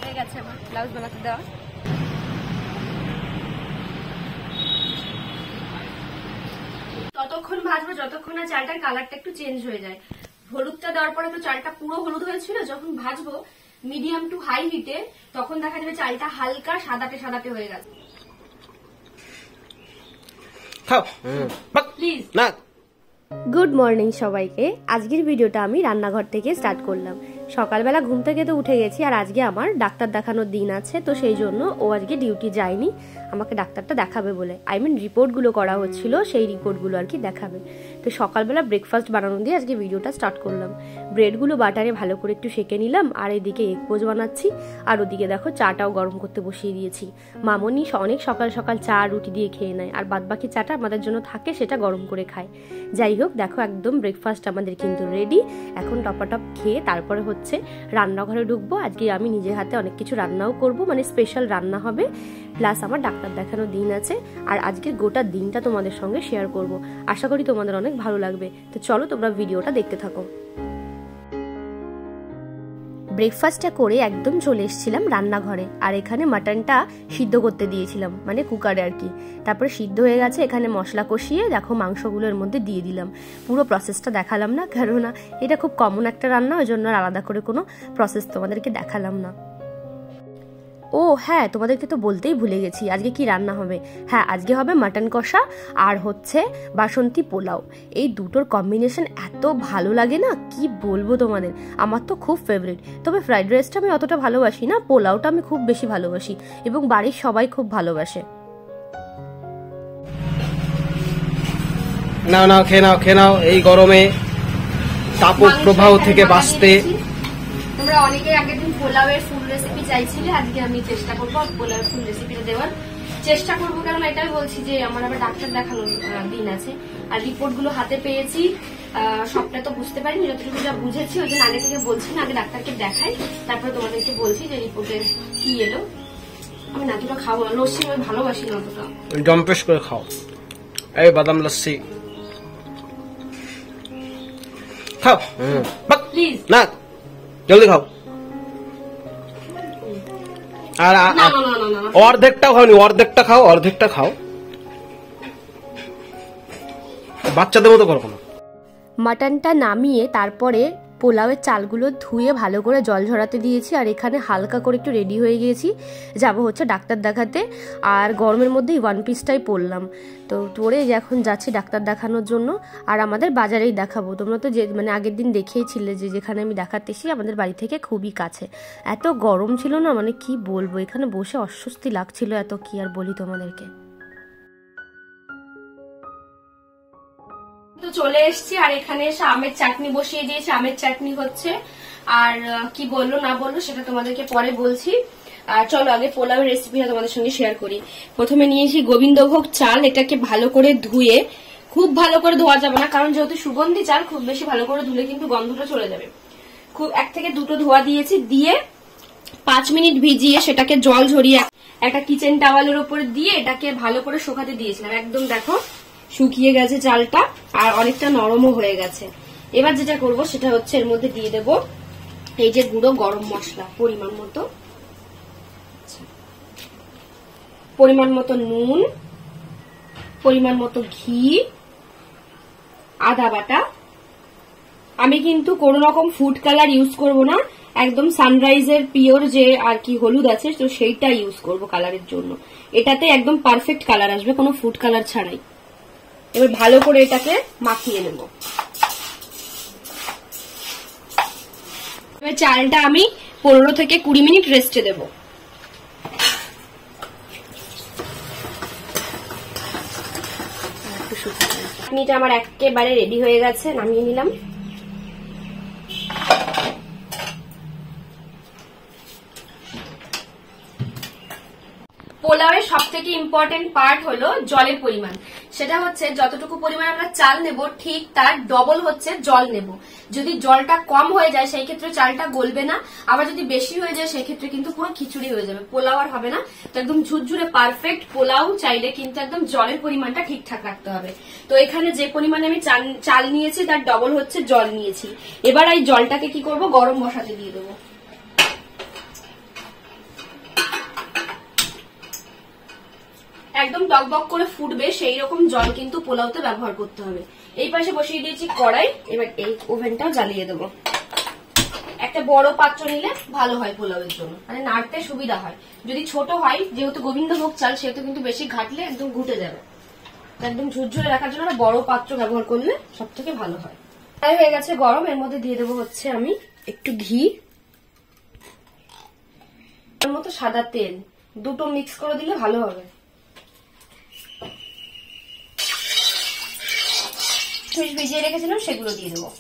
হয়ে গেছে আমার ব্লাউজ বানাতে দেওয়া। ততক্ষণ ভাজবো যতক্ষণ না চালটার কালারটা একটু চেঞ্জ হয়ে যায়। হলুদটা দেওয়ার পরে তো চালটা পুরো হলুদ হয়েছিল, যখন ভাজবো মিডিয়াম টু হাই হিটে তখন দেখা যাবে চালটা হালকা সাদাটে সাদাটে হয়ে গেছে। প্লিজ না। গুড মর্নিং সবাইকে। আজকের ভিডিওটা আমি রান্নাঘর থেকে স্টার্ট করলাম। সকালবেলা ঘুম থেকে তো উঠে গেছি, আর আজকে আমার ডাক্তার দেখানোর দিন আছে, তো সেই জন্য ও আজকে ডিউটি যায়নি, আমাকে ডাক্তারটা দেখাবে বলে, রিপোর্টগুলো করা হচ্ছিল, সেই রিপোর্টগুলো আর কি দেখাবে। তো সকালবেলা ব্রেকফাস্ট বানানো দিয়ে আজকে ভিডিওটা স্টার্ট করলাম। ব্রেডগুলো বাটারে ভালো করে একটু সেঁকে নিলাম, আর এদিকে এগ পোচ বানাচ্ছি, আর ওদিকে দেখো চাটাও গরম করতে বসিয়ে দিয়েছি। মামনি অনেক সকাল সকাল চা রুটি দিয়ে খেয়ে নেয়, আর বাদবাকি চাটা আমাদের জন্য থাকে, সেটা গরম করে খায়। যাই হোক, দেখো একদম ব্রেকফাস্ট আমাদের কিন্তু রেডি। এখন টপাটপ খেয়ে তারপরে হচ্ছে রান্নাঘরে ঢুকবো। আজকে আমি নিজের হাতে অনেক কিছু রান্নাও করব, স্পেশাল রান্না হবে, প্লাস আমার ডাক্তার দেখানোর দিন আছে, আর আজকের গোটা দিনটা তোমাদের সঙ্গে শেয়ার করব। আশা করি তোমাদের অনেক ভালো লাগবে। তো চলো তোমরা ভিডিওটা দেখতে থাকো। ব্রেকফাস্টটা করে একদম চলে এসেছিলাম রান্নাঘরে, আর এখানে মাটনটা সিদ্ধ করতে দিয়েছিলাম, কুকারে আর কি। তারপরে সিদ্ধ হয়ে গেছে, এখানে মশলা কষিয়ে দেখো মাংসগুলোর মধ্যে দিয়ে দিলাম। পুরো প্রসেসটা দেখালাম না, কেননা এটা খুব কমন একটা রান্না, ওই জন্য আলাদা করে কোনো প্রসেস তোমাদেরকে দেখালাম না। ও হ্যাঁ, তোমাদেরকে তো বলতেই ভুলে গেছি আজকে কি রান্না হবে। হ্যাঁ, আজকে হবে মাটন কষা আর হচ্ছে বাসন্তী পোলাও। এই দুটোর কম্বিনেশন এত ভালো লাগে না, কি বলবো তোমাদের, আমার তো খুব ফেভারিট। তবে ফ্রাইড রাইসটা আমি অতটা ভালোবাসি না, পোলাওটা আমি খুব বেশি ভালোবাসি, এবং বাড়ির সবাই খুব ভালোবাসে। নাও নাও, খেয়ে নাও, খেয়ে নাও, এই গরমে তাপ প্রবাহ থেকে বাঁচতে। তোমরা অনেকে আগের দিন পোলাওয়ের ফুল রেসিপি চাইছিলে, আজকে আমি চেষ্টা করবো পোলাওয়ের ফুল রেসিপিটা দেওয়ার চেষ্টা করবো, কারণ এটাই বলছি যে আমার আবার ডাক্তার দেখানোর দিন আছে, আর রিপোর্ট গুলো হাতে পেয়েছি। সবটা তো বুঝতে পারিনি, যতটুকু যা বুঝেছি ওই জন্য আগে থেকে বলছি না, আগে ডাক্তারকে দেখাই, তারপরে তোমাদেরকে বলছি যে রিপোর্টে কি এলো। আমি না দুটো খাবো, লস্যি আমি ভালোবাসি না অতটা, জম্পেশ করে খাও। এই বাদাম লস্যি খাও, প্লিজ না, জলদি খাও। আর অর্ধেকটা খাওনি, অর্ধেকটা খাও, অর্ধেকটা খাও, বাচ্চাদের মতো করো না। মাটনটা নামিয়ে তারপরে পোলাওয়ের চালগুলো ধুয়ে ভালো করে জল ঝরাতে দিয়েছি, আর এখানে হালকা করে একটু রেডি হয়ে গিয়েছি, যাব হচ্ছে ডাক্তার দেখাতে। আর গরমের মধ্যেই ওয়ান পিসটাই পরলাম, তো পরে এখন যাচ্ছি ডাক্তার দেখানোর জন্য। আর আমাদের বাজারেই দেখাবো, তোমরা তো যে আগের দিন দেখিয়েছিলে যে যেখানে আমি দেখাতে এসেছি আমাদের বাড়ি থেকে খুবই কাছে। এত গরম ছিল না, কি বলবো, এখানে বসে অস্বস্তি লাগছিল, এত কি আর বলি তোমাদেরকে। তো চলে এসছি, আর এখানে এসে আমের চাটনি বসিয়ে দিয়েছি, আমের চাটনি হচ্ছে। আর কি বললো না বললো সেটা তোমাদেরকে পরে বলছি। আর চলো আগে পোলাওয়ের রেসিপিটা তোমাদের সঙ্গে শেয়ার করি। প্রথমে নিয়েছি গোবিন্দভোগ চাল, এটাকে ভালো করে ধুয়ে, খুব ভালো করে ধোয়া যাবে না, কারণ যেহেতু সুগন্ধি চাল খুব বেশি ভালো করে ধুলে কিন্তু গন্ধটা চলে যাবে। খুব 1 থেকে 2টো ধোয়া দিয়েছি, দিয়ে 5 মিনিট ভিজিয়ে সেটাকে জল ঝরিয়ে একটা কিচেন টাওয়ালের উপর দিয়ে এটাকে ভালো করে শুকাতে দিয়েছিলাম। একদম দেখো শুকিয়ে গেছে চালটা, আর অনেকটা নরমও হয়ে গেছে। এবার যেটা করব সেটা হচ্ছে এর মধ্যে দিয়ে দেব এই যে গুঁড়ো গরম মশলা, পরিমাণ মতো নুন, পরিমাণ মতো ঘি, আদা বাটা। আমি কিন্তু কোনো রকম ফুড কালার ইউজ করব না, একদম সানরাইজের পিওর যে আর কি হলুদ আছে তো সেইটা ইউজ করব কালারের জন্য। এটাতে একদম পারফেক্ট কালার আসবে, কোনো ফুড কালার ছাড়াই। এবার ভালো করে এটাকে মাখিয়ে নেব। এবার চালটা আমি 15 থেকে 20 মিনিট রেস্টে দেব। চাটনিটা আমার একেবারে রেডি হয়ে গেছে, নামিয়ে নিলাম। পোলাওয়ের সব থেকে ইম্পর্টেন্ট পার্ট হলো জলের পরিমাণ। সেটা হচ্ছে যতটুকু পরিমাণ আমরা চাল নেব ঠিক তার ডবল হচ্ছে জল নেব। যদি জলটা কম হয়ে যায় সেই ক্ষেত্রে চালটা গলবে না, আবার যদি বেশি হয়ে যায় সেই ক্ষেত্রে কিন্তু পুরো খিচুড়ি হয়ে যাবে, পোলাও আর হবে না। তো একদম ঝুরঝুরে পারফেক্ট পোলাও চাইলে কিন্তু একদম জলের পরিমাণটা ঠিকঠাক রাখতে হবে। তো এখানে যে পরিমাণে আমি চাল নিয়েছি তার ডবল হচ্ছে জল নিয়েছি। এবার এই জলটাকে কি করব, গরম বসাতে দিয়ে দেবো। একদম টকবক করে ফুটবে সেই রকম জল কিন্তু পোলাওতে ব্যবহার করতে হবে। এই পাশে বসিয়ে দিয়েছি কড়াই, এবার এই ওভেনটাও জ্বালিয়ে দেবো। একটা বড় পাত্র নিলে ভালো হয় পোলাওয়ের জন্য, মানে নাড়তে সুবিধা হয়। যদি ছোট হয়, যেহেতু গোবিন্দভোগ চাল সেহেতু কিন্তু বেশি ঘাটলে একদম ঘুটে যাবে, একদম ঝুরঝুরে রাখার জন্য একটা বড় পাত্র ব্যবহার করলে সব থেকে ভালো হয়। হয়ে গেছে গরম, এর মধ্যে দিয়ে দেবো হচ্ছে আমি একটু ঘি, এর মতো সাদা তেল, দুটো মিক্স করে দিলে ভালো হবে। ভিজিয়ে রেখেছিলাম সেগুলো দিয়ে দেবো।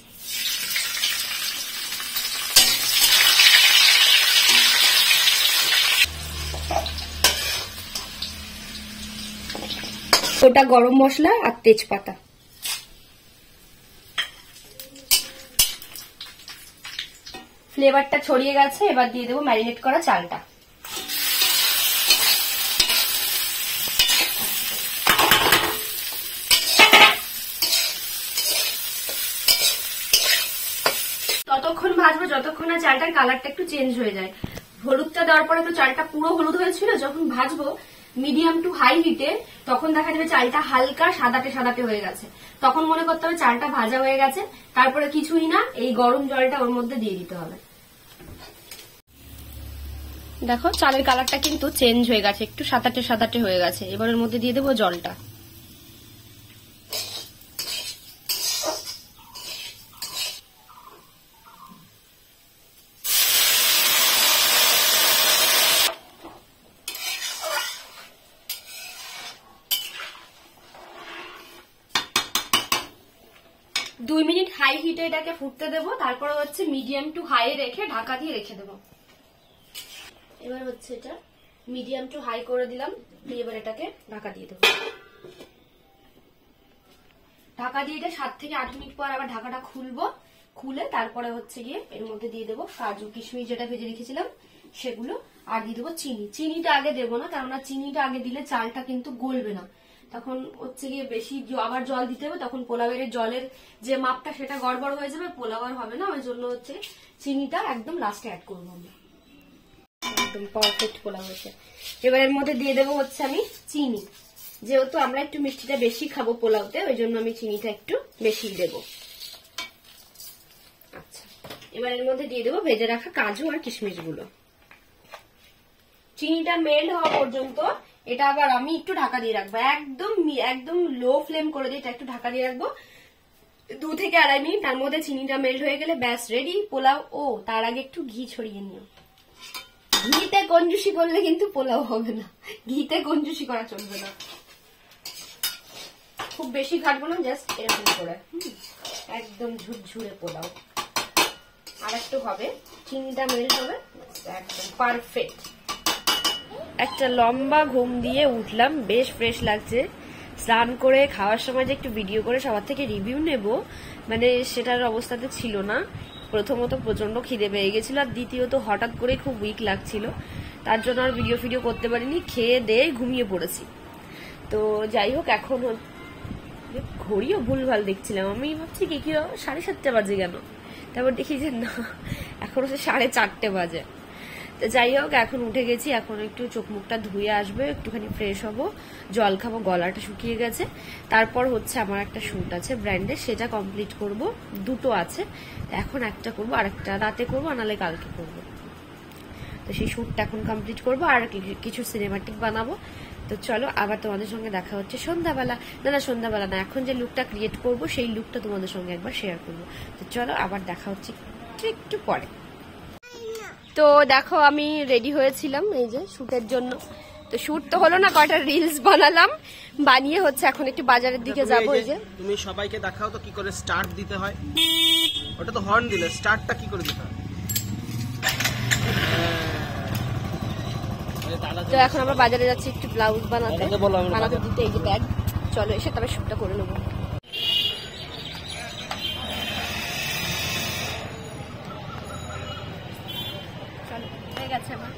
গোটা গরম মশলা আর তেজপাতা, ফ্লেভারটা ছড়িয়ে গেছে। এবার দিয়ে দেবো ম্যারিনেট করা চালটা। ততক্ষণ ভাজবো যতক্ষণ না চালটার কালারটা একটু চেঞ্জ হয়ে যায়। হলুদটা দেওয়ার পরে তো চালটা পুরো হলুদ হয়েছিল, যখন ভাজবো মিডিয়াম টু হাই হিটে তখন দেখা যাবে চালটা হালকা সাদাটে সাদাটে হয়ে গেছে। তখন মনে করতে হবে চালটা ভাজা হয়ে গেছে। তারপরে কিছুই না, এই গরম জলটা ওর মধ্যে দিয়ে দিতে হবে। দেখো চালের কালারটা কিন্তু চেঞ্জ হয়ে গেছে, একটু সাদাটে সাদাটে হয়ে গেছে। এবার এর মধ্যে দিয়ে দেবো জলটা। দুই মিনিট হাই হিটে এটাকে ফুটতে দেবো, তারপরে হচ্ছে মিডিয়াম টু হাই রেখে ঢাকা দিয়ে রেখে দেবো। এবার হচ্ছে এটা মিডিয়াম টু হাই করে দিলাম, এবার এটাকে ঢাকা দিয়ে দেবো। ঢাকা দিয়ে এটা 7 থেকে 8 মিনিট পর আবার ঢাকাটা খুলবো, খুলে তারপরে হচ্ছে গিয়ে এর মধ্যে দিয়ে দেবো কাজু কিশমিশ যেটা ভেজে রেখেছিলাম সেগুলো, আর দিয়ে দেবো চিনি। চিনিটা আগে দেবো না, কারণ চিনিটা আগে দিলে চালটা কিন্তু গলবে না, তখন হচ্ছে গিয়ে বেশি আবার জল দিতে হবে, তখন পোলাওয়ের জলের যে মাপটা সেটা গড়বড় হয়ে যাবে, পোলাও আর হবে না। ওই জন্য হচ্ছে চিনিটা একদম লাস্টে অ্যাড করবো আমরা। একদম পারফেক্ট পোলাও হয়েছে। এবার এর মধ্যে দিয়ে দেবো হচ্ছে আমি চিনি, যেহেতু আমরা একটু মিষ্টিটা বেশি খাবো পোলাওতে, ওই জন্য আমি চিনিটা একটু বেশি দেবো। আচ্ছা, এবার এর মধ্যে দিয়ে দেবো ভেজে রাখা কাজু আর কিশমিশ গুলো। চিনিটা মেল্ট হওয়া পর্যন্ত এটা আবার আমি একটু ঢাকা দিয়ে রাখবো, একদম লো ফ্লেম করে দিয়ে এটা একটু ঢাকা দিয়ে রাখবো 2 থেকে 2.5 মিনিট। তার মধ্যে চিনিটা মেল্ট হয়ে গেলে ব্যাস রেডি পোলাও। ও তার আগে একটু ঘি ছড়িয়ে নিও। ঘিতে কঞ্জুসি করলে কিন্তু পোলাও হবে না, ঘিতে কঞ্জুসি করা চলবে না। খুব বেশি ঘাটবো না, জাস্ট এরকম করে, একদম ঝুরঝুরে পোলাও। আর একটু হবে, চিনিটা মেল্ট হবে, একদম পারফেক্ট। একটা লম্বা ঘুম দিয়ে উঠলাম, বেশ ফ্রেশ লাগছে। স্নান করে খাওয়ার সময় যে একটু ভিডিও করে সবার থেকে রিভিউ নেব, মানে সেটার অবস্থাতে ছিল না। প্রথমত প্রচন্ড খিদে পেয়ে গেছিল, আর দ্বিতীয়ত হঠাৎ করে খুব উইক লাগছিল, তার জন্য আর ভিডিও করতে পারিনি। খেয়ে দিয়ে ঘুমিয়ে পড়েছি। তো যাই হোক, এখন ঘড়িও ভুলভাল দেখছিলাম, আমি ভাবছি কি 7:30 বাজে কেন, তারপর দেখি যে না, এখন হচ্ছে 4:30 বাজে। তো যাই হোক, এখন উঠে গেছি, এখন একটু চোখ মুখটা ধুয়ে আসবে, একটুখানি ফ্রেশ হব, জল খাবো, গলাটা শুকিয়ে গেছে। তারপর হচ্ছে আমার একটা শুট আছে ব্র্যান্ডের, সেটা কমপ্লিট করব। 2টো আছে, এখন একটা করবো, আর একটা রাতে করবো, নাহলে কালকে করবো। তো সেই শুটটা এখন কমপ্লিট করবো, আর কিছু সিনেমাটিক বানাবো। তো চলো আবার তোমাদের সঙ্গে দেখা হচ্ছে সন্ধ্যাবেলা। না সন্ধ্যাবেলা না, এখন যে লুকটা ক্রিয়েট করবো সেই লুকটা তোমাদের সঙ্গে একবার শেয়ার করবো। তো চলো আবার দেখা হচ্ছে একটু পরে। তো দেখো আমি রেডি হয়েছিলাম এই যে শুটের জন্য। তো শুট তো হলো না, কয়টা রিলস বানালাম, বানিয়ে হচ্ছে এখন একটু বাজারের দিকে যাবো। এই যে তুমি সবাইকে দেখাও তো কি করে স্টার্ট দিতে হয়। ওটা তো হর্ন দিলে, স্টার্টটা কি করে দিতে হয়। তো এখন আমরা বাজারে যাচ্ছি একটু ব্লাউজ বানাতে দিতে। এই যে ব্যাগ, চলো এসে তবে শুটটা করে নেবো।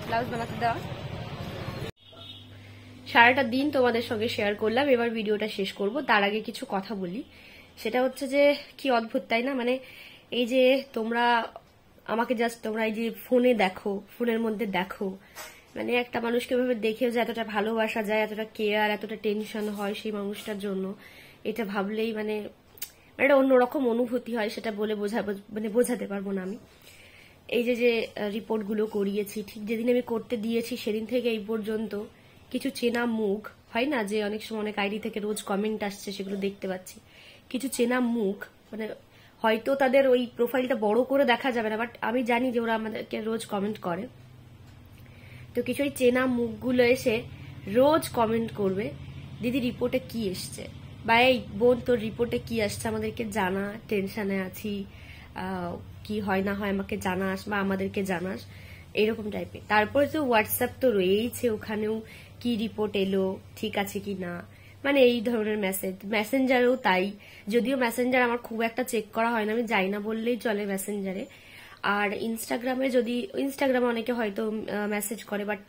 ব্লাউজ বানাতে দেওয়া সারাটা দিন তোমাদের সঙ্গে শেয়ার করলাম। এবার ভিডিওটা শেষ করব, তার আগে কিছু কথা বলি। সেটা হচ্ছে যে কি অদ্ভুত তাই না, মানে এই যে তোমরা আমাকে জাস্ট তোমরা এই যে ফোনে দেখো, ফোনের মধ্যে দেখো মানে একটা মানুষকে ভাবে দেখেও যে এতটা ভালোবাসা যায়, এতটা কেয়ার, এতটা টেনশন হয় সেই মানুষটার জন্য, এটা ভাবলেই মানে একটা অন্যরকম অনুভূতি হয়, সেটা বলে বোঝাতে পারবো না আমি। এই যে রিপোর্টগুলো করিয়েছি, ঠিক যেদিন আমি করতে দিয়েছি সেদিন থেকে এই পর্যন্ত কিছু চেনা মুখ হয় না, যে অনেক সময় অনেক আইডি থেকে রোজ কমেন্ট আসছে, সেগুলো দেখতে পাচ্ছি। কিছু চেনা মুখ, মানে হয়তো তাদের ওই প্রোফাইলটা বড় করে দেখা যাবে না, বাট আমি জানি যে ওরা আমাদেরকে রোজ কমেন্ট করে। তো কিছু ওই চেনা মুখগুলো এসে রোজ কমেন্ট করবে, দিদি রিপোর্টে কি এসছে, বা এই বোন তোর রিপোর্টে কি আসছে আমাদেরকে জানা, টেনশনে আছি, কি হয় না হয় আমাকে জানাস বা আমাদেরকে জানাস, এরকম টাইপের। তারপরে তো হোয়াটসঅ্যাপ তো রয়েইছে, ওখানেও কি রিপোর্ট এলো, ঠিক আছে কি না, মানে এই ধরনের মেসেঞ্জারেও তাই। যদিও মেসেঞ্জার আমার খুব একটা চেক করা হয় না, আমি যাই না বললেই চলে মেসেঞ্জারে। আর ইনস্টাগ্রামে অনেকে হয়তো মেসেজ করে, বাট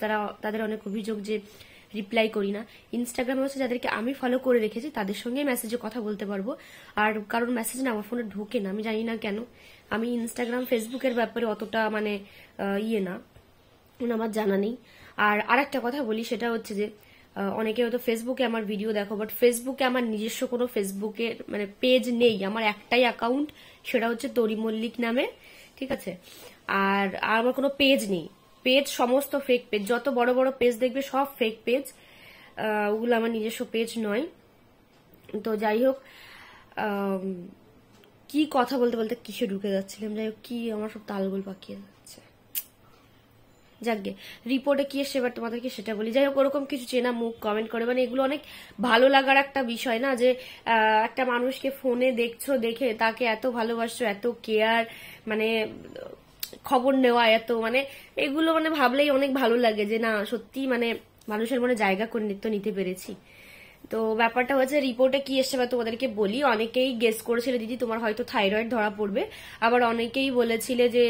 তাদের অনেক অভিযোগ যে রিপ্লাই করি না। ইনস্টাগ্রামে হচ্ছে যাদেরকে আমি ফলো করে রেখেছি তাদের সঙ্গে মেসেজে কথা বলতে পারবো, আর কারোর মেসেজ না আমার ফোনে ঢোকে না, আমি জানি না কেন। আমি ইনস্টাগ্রাম ফেসবুকের ব্যাপারে অতটা মানে না, আমার জানা নেই। আর আরেকটা কথা বলি, সেটা হচ্ছে যে অনেকে হয়তো ফেসবুকে আমার ভিডিও দেখো, বাট ফেসবুকে আমার নিজস্ব কোনো ফেসবুকের মানে পেজ নেই, আমার একটাই অ্যাকাউন্ট, সেটা হচ্ছে তরি মল্লিক নামে, ঠিক আছে। আর আমার কোনো পেজ নেই, পেজ সমস্ত ফেক পেজ, যত বড় বড় পেজ দেখবে সব ফেক পেজ, ওগুলো আমার নিজস্ব পেজ নয়। তো যাই হোক, কি কথা বলতে বলতে কিসে ঢুকে যাচ্ছিলাম, যাই হোক, কি আমার সব তালগোল পাকিয়ে যাচ্ছে। যাকগে, রিপোর্টে কি এসছে এবার তোমাদেরকে সেটা বলি। যাই হোক, ওরকম কিছু চেনা মুখ কমেন্ট করে, মানে এগুলো অনেক ভালো লাগার একটা বিষয় না, যে একটা মানুষকে ফোনে দেখছো, দেখে তাকে এত ভালোবাসছো, এত কেয়ার, মানে খবর নেওয়া, এত মানে এগুলো মানে ভাবলেই অনেক ভালো লাগে, যে না সত্যি মানে মানুষের মনে জায়গা করে নিতে পেরেছি। তো ব্যাপারটা হচ্ছে রিপোর্টে কি এসছে বা তোমাদেরকে বলি। অনেকেই গেস করেছিল দিদি তোমার হয়তো থাইরয়েড ধরা পড়বে, আবার অনেকেই বলেছিলে যে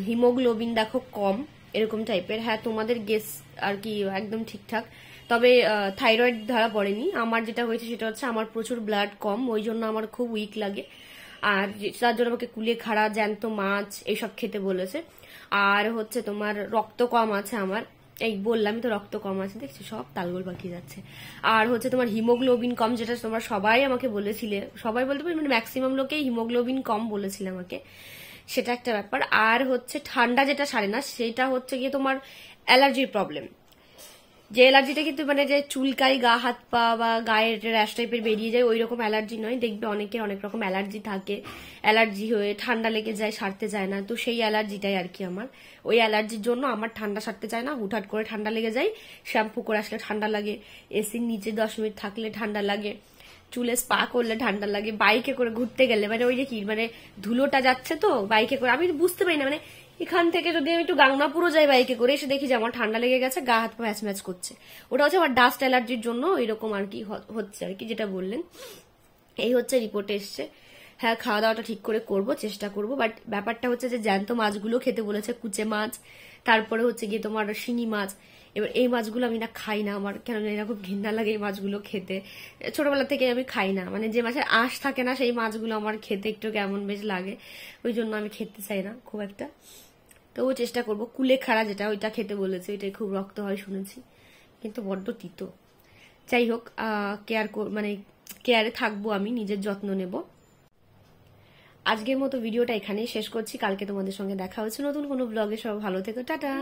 হিমোগ্লোবিন দেখো কম, এরকম টাইপের। হ্যাঁ, তোমাদের গেস আর কি একদম ঠিকঠাক, তবে থাইরয়েড ধরা পড়েনি। আমার যেটা হয়েছে সেটা হচ্ছে আমার প্রচুর ব্লাড কম, ওই জন্য আমার খুব উইক লাগে, আর তার জন্য আমাকে কুলেখাড়া, জ্যান্ত মাছ এইসব খেতে বলেছে। আর হচ্ছে তোমার রক্ত কম আছে আমার, এই বললাম তো রক্ত কম আছে, দেখছি সব তালগোল পাকিয়ে যাচ্ছে। আর হচ্ছে তোমার হিমোগ্লোবিন কম, যেটা তোমরা সবাই আমাকে বলেছিলে, সবাই বলতে পারি মানে ম্যাক্সিমাম লোকেই হিমোগ্লোবিন কম বলেছিলে আমাকে, সেটা একটা ব্যাপার। আর হচ্ছে ঠান্ডা যেটা সারে না, সেটা হচ্ছে গিয়ে তোমার অ্যালার্জির প্রবলেম, যে অ্যালার্জিটা কিন্তু মানে যে চুলকাই গা হাত পা বা গায়ের র্যাশ টাইপের বেরিয়ে যায়, ওই রকম অ্যালার্জি নয়। দেখবে অনেকের অনেক রকম অ্যালার্জি থাকে, অ্যালার্জি হয়ে ঠান্ডা লেগে যায়, সারতে যায় না, তো সেই অ্যালার্জিটাই আর কি আমার। ওই অ্যালার্জির জন্য আমার ঠান্ডা সারতে চায় না, হুটহাট করে ঠান্ডা লেগে যায়, শ্যাম্পু করে আসলে ঠান্ডা লাগে, এসির নিচে 10 মিনিট থাকলে ঠান্ডা লাগে, চুলে স্পা করলে ঠান্ডা লাগে, বাইকে করে ঘুরতে গেলে মানে ওই যে কি মানে ধুলোটা যাচ্ছে তো বাইকে করে, আমি বুঝতে পারি না, মানে এখান থেকে যদি আমি একটু গাংনাপুরও যাই বাইকে করে, এসে দেখি যে আমার ঠান্ডা লেগে গেছে, গা হাত পা ম্যাচ করছে, ওটা হচ্ছে আমার ডাস্ট অ্যালার্জির জন্য এরকম আর কি হচ্ছে আর কি, যেটা বললেন। এই হচ্ছে রিপোর্টে এসছে। হ্যাঁ, খাওয়া দাওয়াটা ঠিক করে করব, চেষ্টা করব, বাট ব্যাপারটা হচ্ছে যে জ্যান্ত মাছগুলো খেতে বলেছে, কুচে মাছ, তারপরে হচ্ছে গিয়ে তোমার শিঙি মাছ। এবার এই মাছগুলো আমি না খাই না, আমার কেন এরকম ঘৃণা লাগে এই মাছগুলো খেতে, ছোটবেলা থেকে আমি খাই না, মানে যে মাছের আঁশ থাকে না সেই মাছগুলো আমার খেতে একটু কেমন বেশ লাগে, ওই জন্য আমি খেতে চাই না খুব একটা। তো ও চেষ্টা করবো। কুলেখাড়া যেটা, ওইটা খেতে বলেছে, ওইটাই খুব রক্ত হয় শুনেছি, কিন্তু বড্ড তিতো। যাই হোক, মানে কেয়ারে থাকবো, আমি নিজের যত্ন নেব। আজকের মতো ভিডিওটা এখানেই শেষ করছি, কালকে তোমাদের সঙ্গে দেখা হচ্ছে নতুন কোনো ব্লগে। সব ভালো থেকো, টাটা।